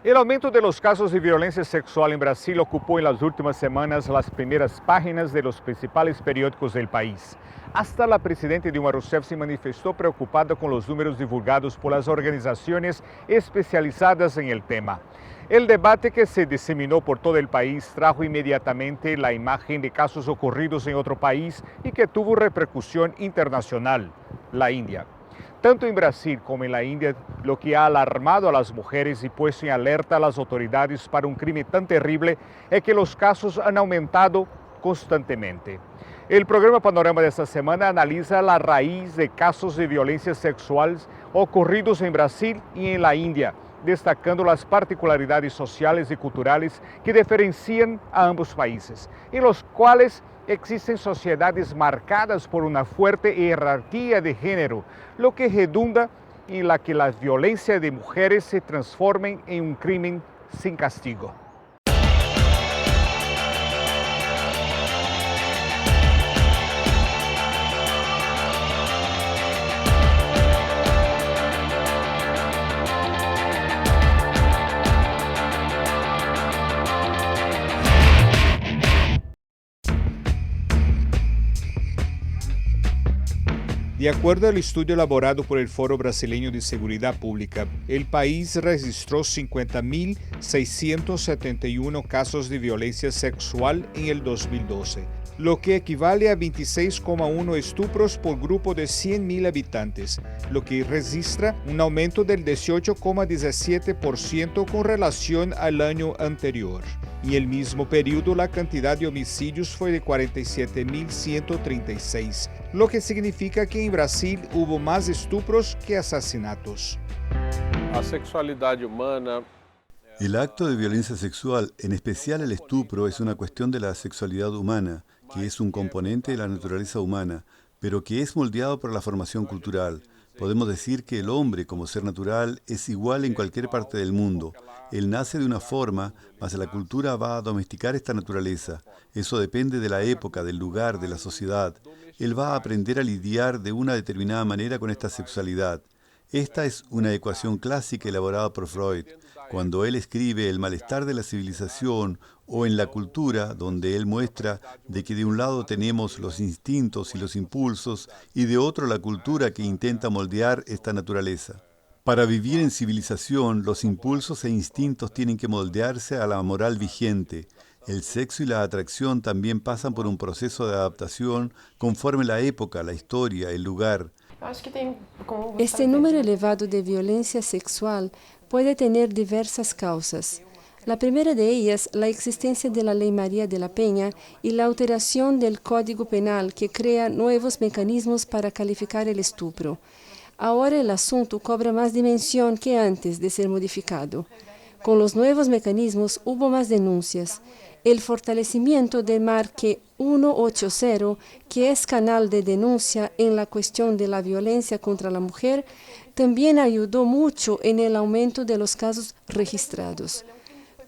El aumento de los casos de violencia sexual en Brasil ocupó en las últimas semanas las primeras páginas de los principales periódicos del país. Hasta la presidenta Dilma Rousseff se manifestó preocupada con los números divulgados por las organizaciones especializadas en el tema. El debate que se diseminó por todo el país trajo inmediatamente la imagen de casos ocurridos en otro país y que tuvo repercusión internacional, la India. Tanto en Brasil como en la India, lo que ha alarmado a las mujeres y puesto en alerta a las autoridades para un crimen tan terrible es que los casos han aumentado constantemente. El programa Panorama de esta semana analiza la raíz de casos de violencia sexual ocurridos en Brasil y en la India, destacando las particularidades sociales y culturales que diferencian a ambos países, en los cuales existen sociedades marcadas por una fuerte jerarquía de género, lo que redunda en la que la violencia de mujeres se transforme en un crimen sin castigo. De acuerdo al estudio elaborado por el Foro Brasileño de Seguridad Pública, el país registró 50.671 casos de violencia sexual en el 2012, lo que equivale a 26,1 estupros por grupo de 100.000 habitantes, lo que registra un aumento del 18,17% con relación al año anterior. En el mismo periodo, la cantidad de homicidios fue de 47.136, lo que significa que en Brasil hubo más estupros que asesinatos. A sexualidade humana. El acto de violencia sexual, en especial el estupro, es una cuestión de la sexualidad humana, que es un componente de la naturaleza humana, pero que es moldeado por la formación cultural. Podemos decir que el hombre, como ser natural, es igual en cualquier parte del mundo. Él nace de una forma, mas la cultura va a domesticar esta naturaleza. Eso depende de la época, del lugar, de la sociedad. Él va a aprender a lidiar de una determinada manera con esta sexualidad. Esta es una ecuación clásica elaborada por Freud. Cuando él escribe El malestar de la civilización o En la cultura, donde él muestra de que de un lado tenemos los instintos y los impulsos y de otro la cultura que intenta moldear esta naturaleza. Para vivir en civilización, los impulsos e instintos tienen que moldearse a la moral vigente. El sexo y la atracción también pasan por un proceso de adaptación conforme la época, la historia, el lugar. Este número elevado de violencia sexual puede tener diversas causas. La primera de ellas, la existencia de la Ley María de la Peña y la alteración del Código Penal que crea nuevos mecanismos para calificar el estupro. Ahora el asunto cobra más dimensión que antes de ser modificado. Con los nuevos mecanismos hubo más denuncias. El fortalecimiento del marque 180, que es canal de denuncia en la cuestión de la violencia contra la mujer, también ayudó mucho en el aumento de los casos registrados.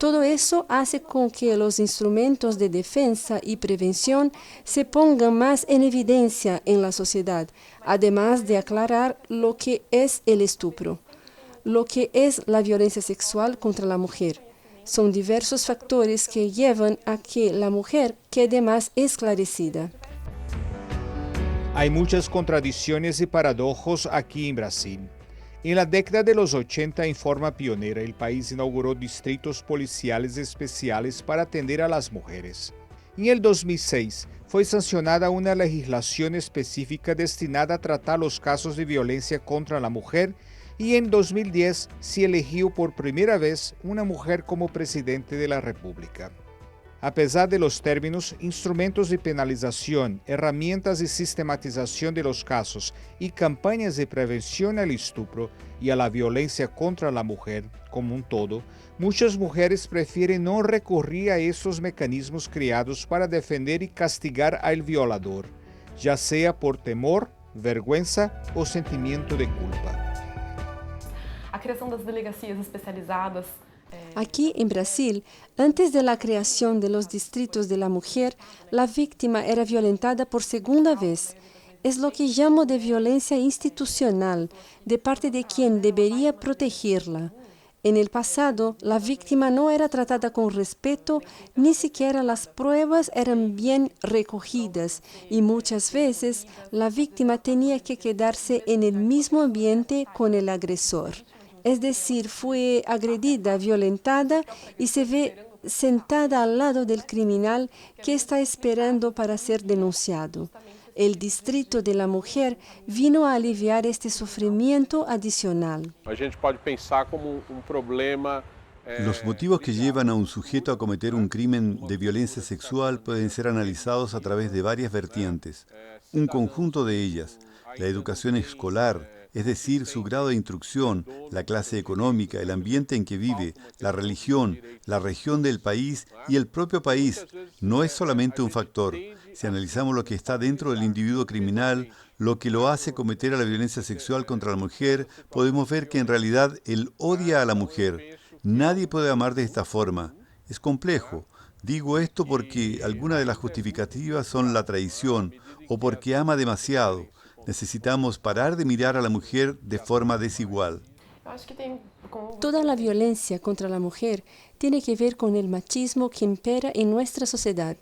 Todo eso hace con que los instrumentos de defensa y prevención se pongan más en evidencia en la sociedad, además de aclarar lo que es el estupro, lo que es la violencia sexual contra la mujer. Son diversos factores que llevan a que la mujer quede más esclarecida. Hay muchas contradicciones y paradojas aquí en Brasil. En la década de los 80, en forma pionera, el país inauguró distritos policiales especiales para atender a las mujeres. En el 2006, fue sancionada una legislación específica destinada a tratar los casos de violencia contra la mujer y en 2010 se eligió por primera vez una mujer como presidente de la República. A pesar de los términos, instrumentos de penalización, herramientas de sistematización de los casos y campañas de prevención al estupro y a la violencia contra la mujer como un todo, muchas mujeres prefieren no recurrir a esos mecanismos creados para defender y castigar al violador, ya sea por temor, vergüenza o sentimiento de culpa. A criação das delegacias especializadas. Aquí en Brasil, antes de la creación de los distritos de la mujer, la víctima era violentada por segunda vez. Es lo que llamo de violencia institucional, de parte de quien debería protegerla. En el pasado, la víctima no era tratada con respeto, ni siquiera las pruebas eran bien recogidas y muchas veces la víctima tenía que quedarse en el mismo ambiente con el agresor. Es decir, fue agredida, violentada y se ve sentada al lado del criminal que está esperando para ser denunciado. El Distrito de la Mujer vino a aliviar este sufrimiento adicional. A gente pode pensar como problema. Los motivos que llevan a un sujeto a cometer un crimen de violencia sexual pueden ser analizados a través de varias vertientes. Un conjunto de ellas, la educación escolar, es decir, su grado de instrucción, la clase económica, el ambiente en que vive, la religión, la región del país y el propio país, no es solamente un factor. Si analizamos lo que está dentro del individuo criminal, lo que lo hace cometer a la violencia sexual contra la mujer, podemos ver que en realidad él odia a la mujer. Nadie puede amar de esta forma. Es complejo. Digo esto porque algunas de las justificativas son la traición o porque ama demasiado. Necesitamos parar de mirar a la mujer de forma desigual. Toda la violencia contra la mujer tiene que ver con el machismo que impera en nuestra sociedad.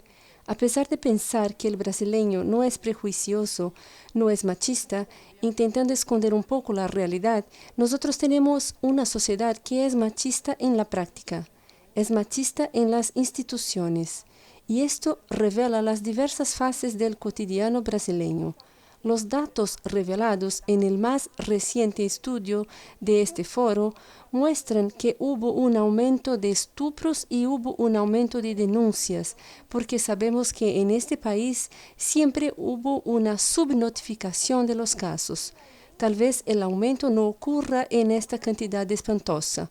A pesar de pensar que el brasileño no es prejuicioso, no es machista, intentando esconder un poco la realidad, nosotros tenemos una sociedad que es machista en la práctica, es machista en las instituciones, y esto revela las diversas fases del cotidiano brasileño. Los datos revelados en el más reciente estudio de este foro muestran que hubo un aumento de estupros y hubo un aumento de denuncias, porque sabemos que en este país siempre hubo una subnotificación de los casos. Tal vez el aumento no ocurra en esta cantidad espantosa.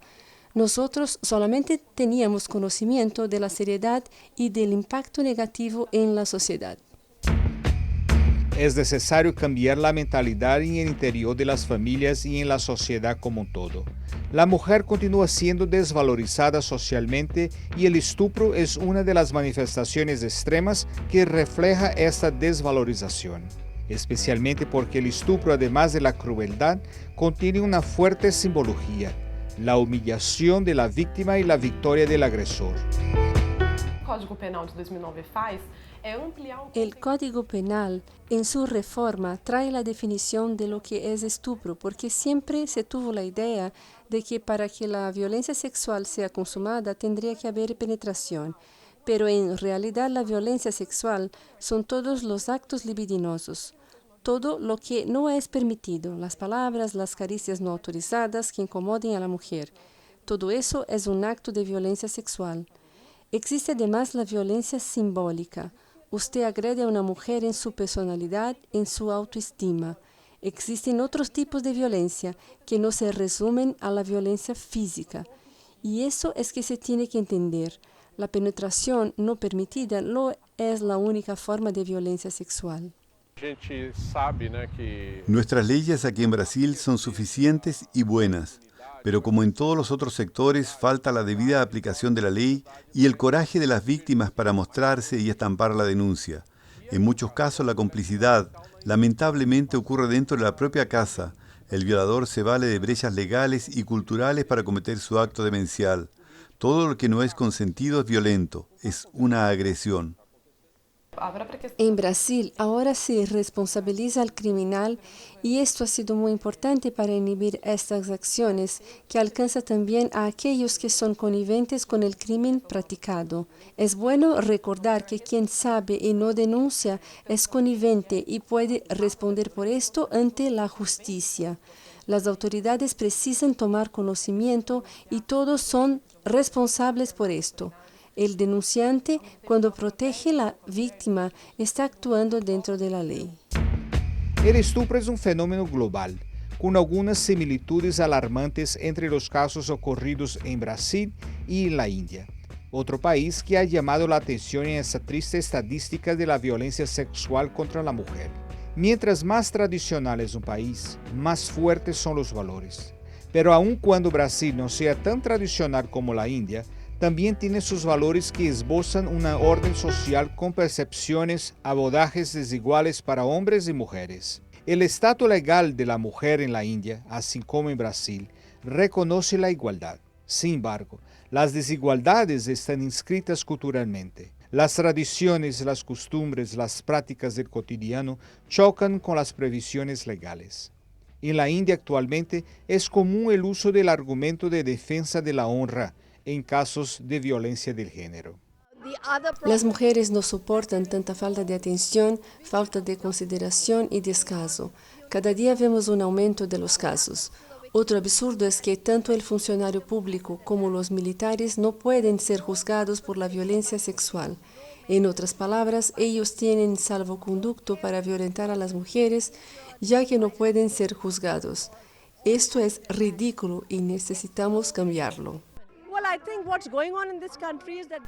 Nosotros solamente teníamos conocimiento de la seriedad y del impacto negativo en la sociedad. Es necesario cambiar la mentalidad en el interior de las familias y en la sociedad como un todo. La mujer continúa siendo desvalorizada socialmente y el estupro es una de las manifestaciones extremas que refleja esta desvalorización. Especialmente porque el estupro, además de la crueldad, contiene una fuerte simbología, la humillación de la víctima y la victoria del agresor. El Código Penal, en su reforma, trae la definición de lo que es estupro, porque siempre se tuvo la idea de que para que la violencia sexual sea consumada tendría que haber penetración. Pero en realidad la violencia sexual son todos los actos libidinosos, todo lo que no es permitido, las palabras, las caricias no autorizadas que incomoden a la mujer. Todo eso es un acto de violencia sexual. Existe además la violencia simbólica. Usted agrede a una mujer en su personalidad, en su autoestima. Existen otros tipos de violencia que no se resumen a la violencia física. Y eso es que se tiene que entender. La penetración no permitida no es la única forma de violencia sexual. Nuestras leyes aquí en Brasil son suficientes y buenas, pero como en todos los otros sectores falta la debida aplicación de la ley y el coraje de las víctimas para mostrarse y estampar la denuncia. En muchos casos la complicidad lamentablemente ocurre dentro de la propia casa. El violador se vale de brechas legales y culturales para cometer su acto demencial. Todo lo que no es consentido es violento, es una agresión. En Brasil, ahora se responsabiliza al criminal y esto ha sido muy importante para inhibir estas acciones que alcanza también a aquellos que son conniventes con el crimen practicado. Es bueno recordar que quien sabe y no denuncia es connivente y puede responder por esto ante la justicia. Las autoridades precisan tomar conocimiento y todos son responsables por esto. El denunciante, cuando protege a la víctima, está actuando dentro de la ley. El estupro es un fenómeno global, con algunas similitudes alarmantes entre los casos ocurridos en Brasil y en la India, otro país que ha llamado la atención en esta triste estadística de la violencia sexual contra la mujer. Mientras más tradicional es un país, más fuertes son los valores. Pero aun cuando Brasil no sea tan tradicional como la India, también tiene sus valores que esbozan una orden social con percepciones, abordajes desiguales para hombres y mujeres. El estatus legal de la mujer en la India, así como en Brasil, reconoce la igualdad. Sin embargo, las desigualdades están inscritas culturalmente. Las tradiciones, las costumbres, las prácticas del cotidiano chocan con las previsiones legales. En la India actualmente es común el uso del argumento de defensa de la honra en casos de violencia del género. Las mujeres no soportan tanta falta de atención, falta de consideración y descaso. Cada día vemos un aumento de los casos. Otro absurdo es que tanto el funcionario público como los militares no pueden ser juzgados por la violencia sexual. En otras palabras, ellos tienen salvoconducto para violentar a las mujeres, ya que no pueden ser juzgados. Esto es ridículo y necesitamos cambiarlo.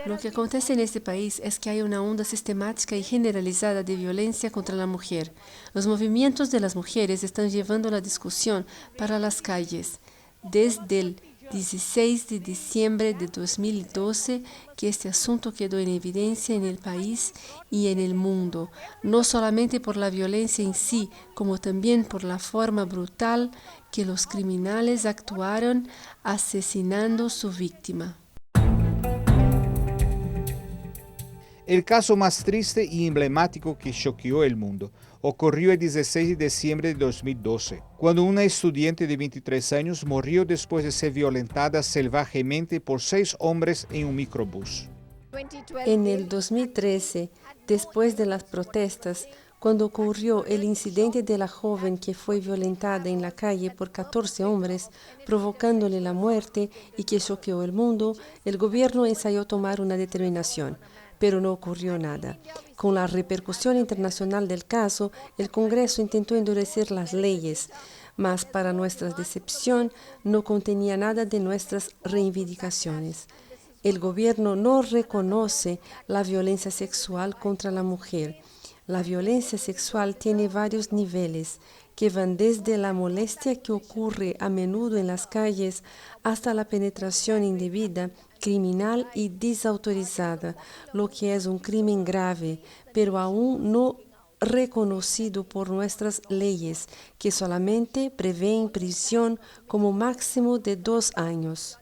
Lo que acontece en este país es que hay una onda sistemática y generalizada de violencia contra la mujer. Los movimientos de las mujeres están llevando la discusión para las calles. Desde el 16 de diciembre de 2012, que este asunto quedó en evidencia en el país y en el mundo, no solamente por la violencia en sí, como también por la forma brutal que los criminales actuaron asesinando a su víctima. El caso más triste y emblemático que choqueó el mundo ocurrió el 16 de diciembre de 2012, cuando una estudiante de 23 años murió después de ser violentada salvajemente por 6 hombres en un microbús. En el 2013, después de las protestas, cuando ocurrió el incidente de la joven que fue violentada en la calle por 14 hombres, provocándole la muerte y que choqueó el mundo, el gobierno ensayó tomar una determinación, pero no ocurrió nada. Con la repercusión internacional del caso, el Congreso intentó endurecer las leyes, mas para nuestra decepción no contenía nada de nuestras reivindicaciones. El gobierno no reconoce la violencia sexual contra la mujer. La violencia sexual tiene varios niveles, que van desde la molestia que ocurre a menudo en las calles hasta la penetración indebida, criminal y desautorizada, lo que es un crimen grave, pero aún no reconocido por nuestras leyes, que solamente prevén prisión como máximo de 2 años.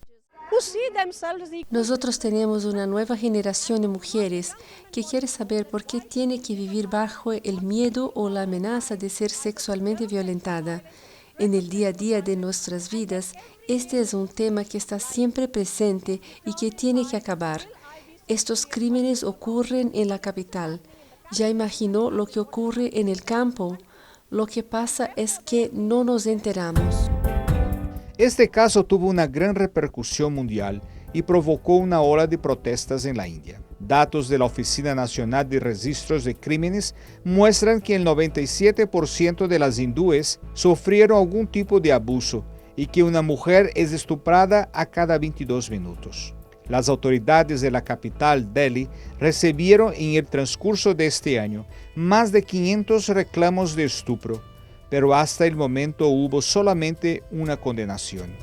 Nosotros tenemos una nueva generación de mujeres que quiere saber por qué tiene que vivir bajo el miedo o la amenaza de ser sexualmente violentada. En el día a día de nuestras vidas, este es un tema que está siempre presente y que tiene que acabar. Estos crímenes ocurren en la capital. ¿Ya imaginó lo que ocurre en el campo? Lo que pasa es que no nos enteramos. Este caso tuvo una gran repercusión mundial y provocó una ola de protestas en la India. Datos de la Oficina Nacional de Registros de Crímenes muestran que el 97% de las hindúes sufrieron algún tipo de abuso y que una mujer es estuprada a cada 22 minutos. Las autoridades de la capital, Delhi, recibieron en el transcurso de este año más de 500 reclamos de estupro, pero hasta el momento hubo solamente una condenación.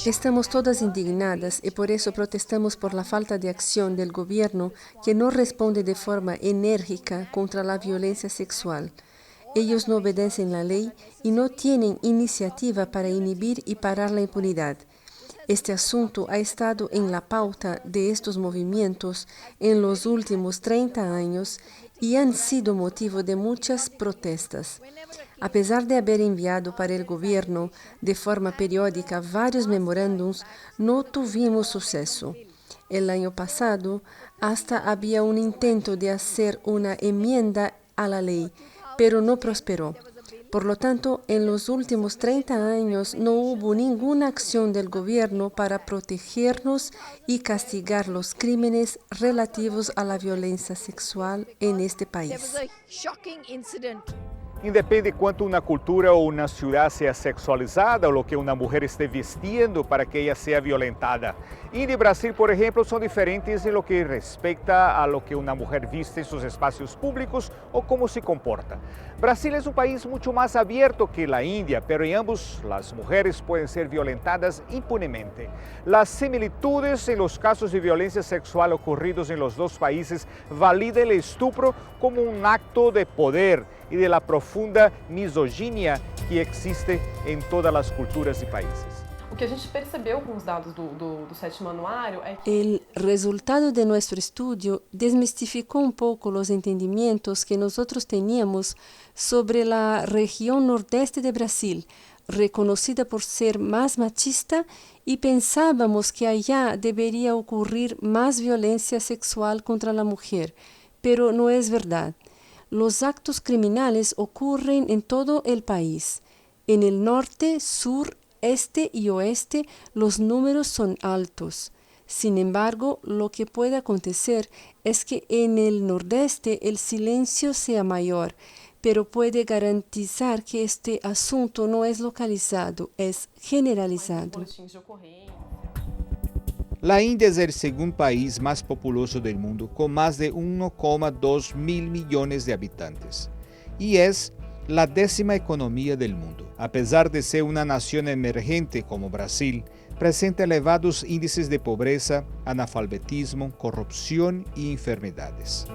Estamos todas indignadas y por eso protestamos por la falta de acción del gobierno que no responde de forma enérgica contra la violencia sexual. Ellos no obedecen la ley y no tienen iniciativa para inhibir y parar la impunidad. Este asunto ha estado en la pauta de estos movimientos en los últimos 30 años y han sido motivo de muchas protestas. A pesar de haber enviado para el gobierno de forma periódica varios memorándums, no tuvimos suceso. El año pasado hasta había un intento de hacer una enmienda a la ley, pero no prosperó. Por lo tanto, en los últimos 30 años no hubo ninguna acción del gobierno para protegernos y castigar los crímenes relativos a la violencia sexual en este país. Independe quanto uma cultura ou uma ciudad sea sexualizada ou lo que uma mulher esté vistiendo para que ella sea violentada. India y Brasil, por ejemplo, son diferentes en lo que respecta a lo que una mujer viste en sus espacios públicos o cómo se comporta. Brasil es un país mucho más abierto que la India, pero en ambos las mujeres pueden ser violentadas impunemente. Las similitudes en los casos de violencia sexual ocurridos en los dos países validan el estupro como un acto de poder y de la profunda profunda misoginia que existe em todas as culturas e países. O que a gente percebeu com os dados do sétimo anuário é que El resultado de nuestro estudio desmistificó un poco los entendimientos que nosotros teníamos sobre la región nordeste de Brasil, reconocida por ser más machista, y pensábamos que allá debería ocurrir más violencia sexual contra la mujer, pero no es verdad. Los actos criminales ocurren en todo el país. En el norte, sur, este y oeste los números son altos. Sin embargo, lo que puede acontecer es que en el nordeste el silencio sea mayor, pero puede garantizar que este asunto no es localizado, es generalizado. boletins de ocorrência. La India es el segundo país más populoso del mundo, con más de 1,2 mil millones de habitantes. Y es la 10ª economía del mundo. A pesar de ser una nación emergente como Brasil, presenta elevados índices de pobreza, analfabetismo, corrupción y enfermedades.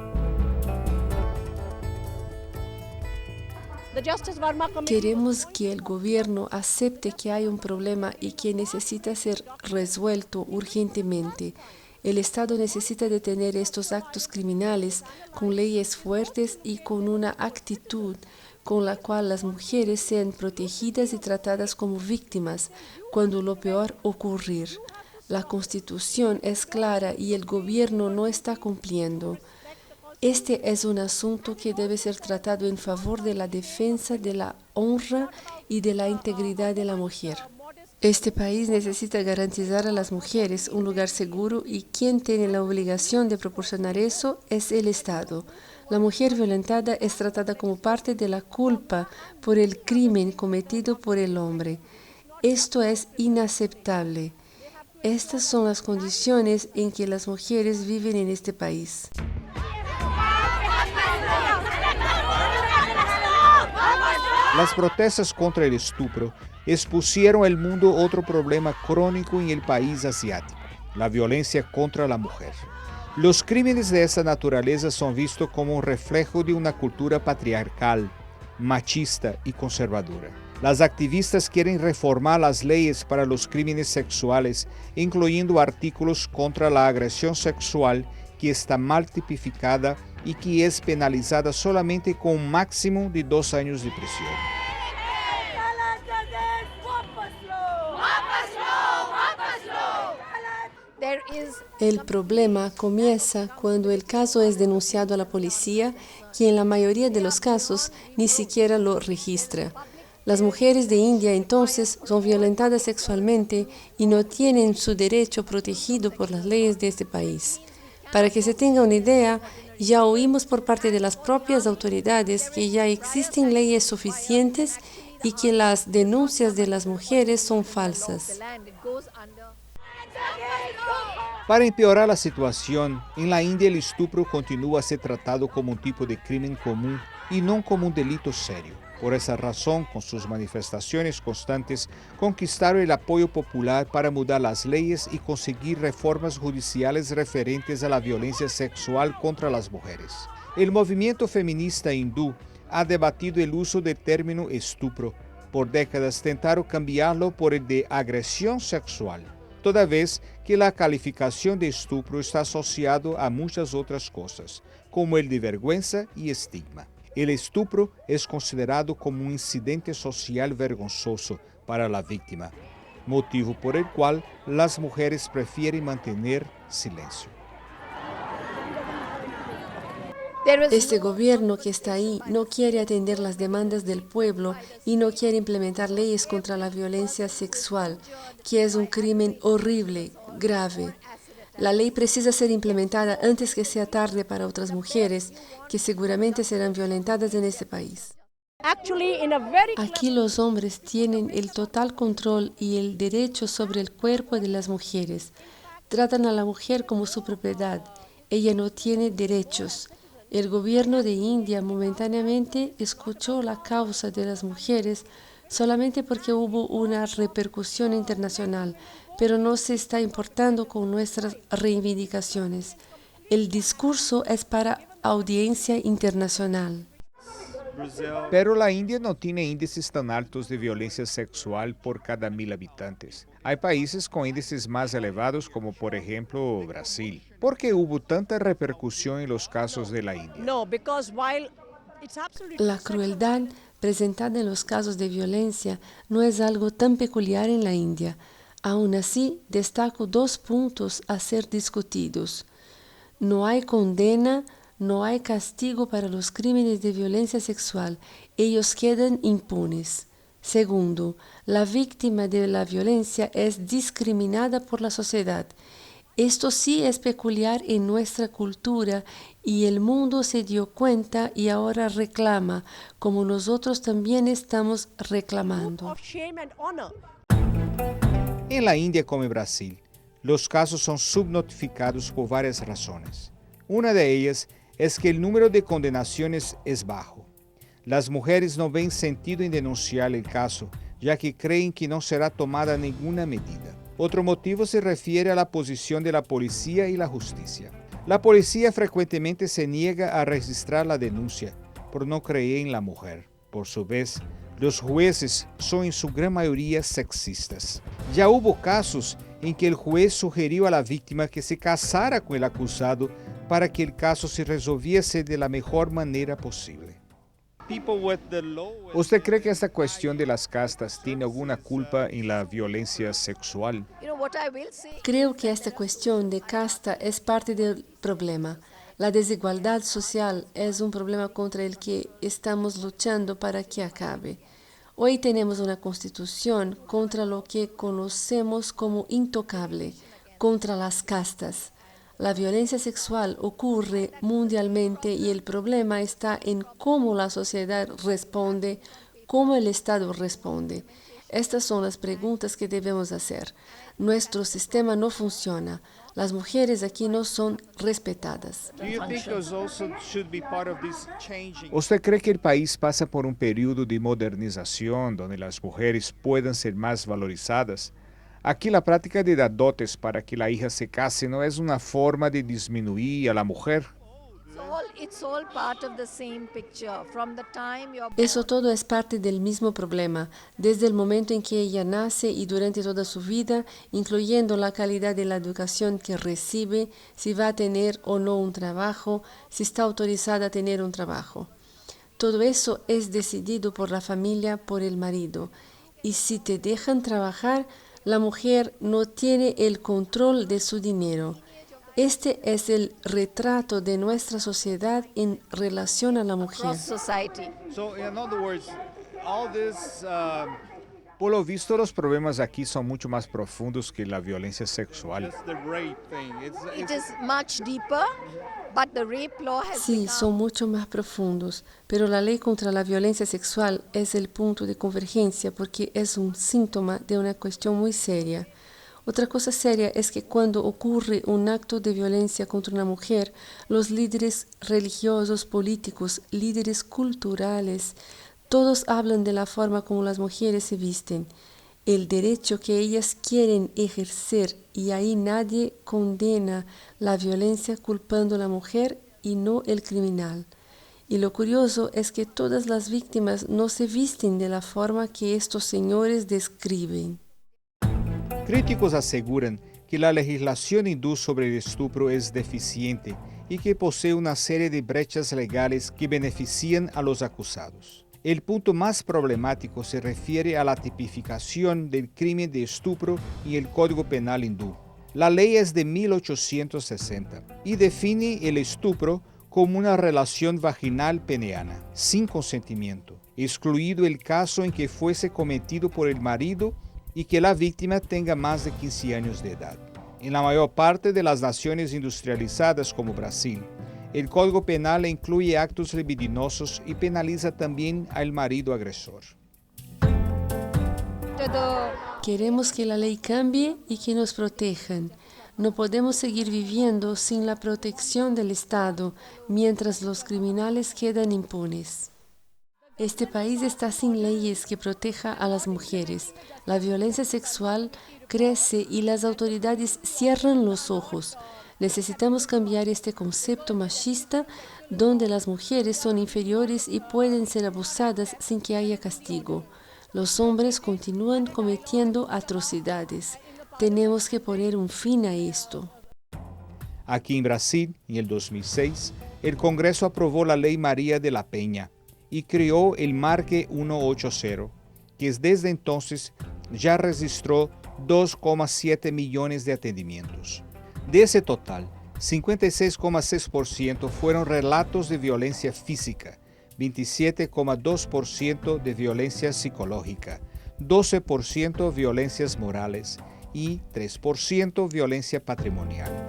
Queremos que el gobierno acepte que hay un problema y que necesita ser resuelto urgentemente. El Estado necesita detener estos actos criminales con leyes fuertes y con una actitud con la cual las mujeres sean protegidas y tratadas como víctimas cuando lo peor ocurrir. La Constitución es clara y el gobierno no está cumpliendo. Este es un asunto que debe ser tratado en favor de la defensa de la honra y de la integridad de la mujer. Este país necesita garantizar a las mujeres un lugar seguro y quien tiene la obligación de proporcionar eso es el Estado. La mujer violentada es tratada como parte de la culpa por el crimen cometido por el hombre. Esto es inaceptable. Estas son las condiciones en que las mujeres viven en este país. Las protestas contra el estupro expusieron al mundo otro problema crónico en el país asiático, la violencia contra la mujer. Los crímenes de esa naturaleza son vistos como un reflejo de una cultura patriarcal, machista y conservadora. Las activistas quieren reformar las leyes para los crímenes sexuales, incluyendo artículos contra la agresión sexual que está mal tipificada y que es penalizada solamente con un máximo de 2 años de prisión. El problema comienza cuando el caso es denunciado a la policía, que en la mayoría de los casos ni siquiera lo registra. Las mujeres de India entonces son violentadas sexualmente y no tienen su derecho protegido por las leyes de este país. Para que se tenga una idea, ya oímos por parte de las propias autoridades que ya existen leyes suficientes y que las denuncias de las mujeres son falsas. Para empeorar la situación, en la India el estupro continúa a ser tratado como un tipo de crimen común y no como un delito serio. Por esa razón, con sus manifestaciones constantes, conquistaron el apoyo popular para mudar las leyes y conseguir reformas judiciales referentes a la violencia sexual contra las mujeres. El movimiento feminista hindú ha debatido el uso del término estupro. Por décadas tentaron cambiarlo por el de agresión sexual, toda vez que la calificación de estupro está asociado a muchas otras cosas, como el de vergüenza y estigma. El estupro es considerado como un incidente social vergonzoso para la víctima, motivo por el cual las mujeres prefieren mantener silencio. Este gobierno que está ahí no quiere atender las demandas del pueblo y no quiere implementar leyes contra la violencia sexual, que es un crimen horrible, grave. La ley precisa ser implementada antes que sea tarde para otras mujeres que seguramente serán violentadas en este país. Aquí los hombres tienen el total control y el derecho sobre el cuerpo de las mujeres. Tratan a la mujer como su propiedad. Ella no tiene derechos. El gobierno de India momentáneamente escuchó la causa de las mujeres solamente porque hubo una repercusión internacional, pero no se está importando con nuestras reivindicaciones. El discurso es para audiencia internacional. Pero la India no tiene índices tan altos de violencia sexual por cada 1.000 habitantes. Hay países con índices más elevados como por ejemplo Brasil. ¿Por qué hubo tanta repercusión en los casos de la India? La crueldad presentada en los casos de violencia no es algo tan peculiar en la India. Aún así, destaco 2 puntos a ser discutidos. No hay condena, no hay castigo para los crímenes de violencia sexual. Ellos quedan impunes. Segundo, la víctima de la violencia es discriminada por la sociedad. Esto sí es peculiar en nuestra cultura y el mundo se dio cuenta y ahora reclama, como nosotros también estamos reclamando. En la India como en Brasil, los casos son subnotificados por varias razones. Una de ellas es que el número de condenaciones es bajo. Las mujeres no ven sentido en denunciar el caso, ya que creen que no será tomada ninguna medida. Otro motivo se refiere a la posición de la policía y la justicia. La policía frecuentemente se niega a registrar la denuncia por no creer en la mujer. Por su vez, los jueces son en su gran mayoría sexistas. Ya hubo casos en que el juez sugirió a la víctima que se casara con el acusado para que el caso se resolviese de la mejor manera posible. ¿Usted cree que esta cuestión de las castas tiene alguna culpa en la violencia sexual? Creo que esta cuestión de casta es parte del problema. La desigualdad social es un problema contra el que estamos luchando para que acabe. Hoy tenemos una constitución contra lo que conocemos como intocable, contra las castas. La violencia sexual ocurre mundialmente y el problema está en cómo la sociedad responde, cómo el Estado responde. Estas son las preguntas que debemos hacer. Nuestro sistema no funciona. Las mujeres aquí no son respetadas. ¿Usted cree que el país pasa por un periodo de modernización donde las mujeres puedan ser más valorizadas? Aquí la práctica de dar dotes para que la hija se case no es una forma de disminuir a la mujer. Eso todo es parte del mismo problema, desde el momento en que ella nace y durante toda su vida, incluyendo la calidad de la educación que recibe, si va a tener o no un trabajo, si está autorizada a tener un trabajo. Todo eso es decidido por la familia, por el marido. Y si te dejan trabajar, la mujer no tiene el control de su dinero. Este es el retrato de nuestra sociedad en relación a la mujer. Por lo visto, los problemas aquí son mucho más profundos que la violencia sexual. Sí, son mucho más profundos, pero la ley contra la violencia sexual es el punto de convergencia porque es un síntoma de una cuestión muy seria. Otra cosa seria es que cuando ocurre un acto de violencia contra una mujer, los líderes religiosos, políticos, líderes culturales, todos hablan de la forma como las mujeres se visten, el derecho que ellas quieren ejercer, y ahí nadie condena la violencia culpando a la mujer y no el criminal. Y lo curioso es que todas las víctimas no se visten de la forma que estos señores describen. Críticos aseguran que la legislación hindú sobre el estupro es deficiente y que posee una serie de brechas legales que benefician a los acusados. El punto más problemático se refiere a la tipificación del crimen de estupro en el Código Penal hindú. La ley es de 1860 y define el estupro como una relación vaginal peneana, sin consentimiento, excluido el caso en que fuese cometido por el marido y que la víctima tenga más de 15 años de edad. En la mayor parte de las naciones industrializadas como Brasil, el Código Penal incluye actos libidinosos y penaliza también al marido agresor. Queremos que la ley cambie y que nos protejan. No podemos seguir viviendo sin la protección del Estado mientras los criminales quedan impunes. Este país está sin leyes que protejan a las mujeres. La violencia sexual crece y las autoridades cierran los ojos. Necesitamos cambiar este concepto machista donde las mujeres son inferiores y pueden ser abusadas sin que haya castigo. Los hombres continúan cometiendo atrocidades. Tenemos que poner un fin a esto. Aquí en Brasil, en el 2006, el Congreso aprobó la Ley María de la Peña y creó el Marque 180, que desde entonces ya registró 2,7 millones de atendimientos. De ese total, 56,6% fueron relatos de violencia física, 27,2% de violencia psicológica, 12% violencias morales y 3% violencia patrimonial.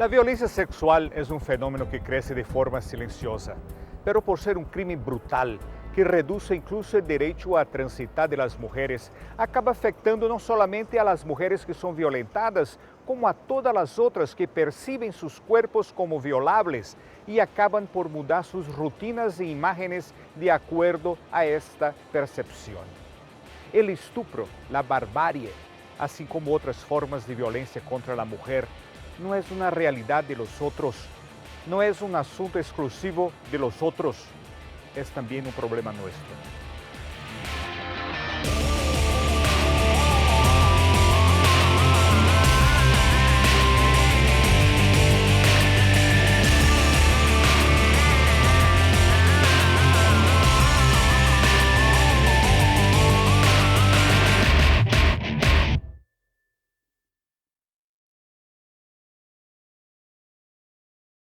La violencia sexual es un fenómeno que crece de forma silenciosa, pero por ser un crimen brutal que reduce incluso el derecho a transitar de las mujeres, acaba afectando no solamente a las mujeres que son violentadas, como a todas las otras que perciben sus cuerpos como violables y acaban por mudar sus rutinas e imágenes de acuerdo a esta percepción. El estupro, la barbarie, así como otras formas de violencia contra la mujer, no es una realidad de los otros, no es un asunto exclusivo de los otros, es también un problema nuestro.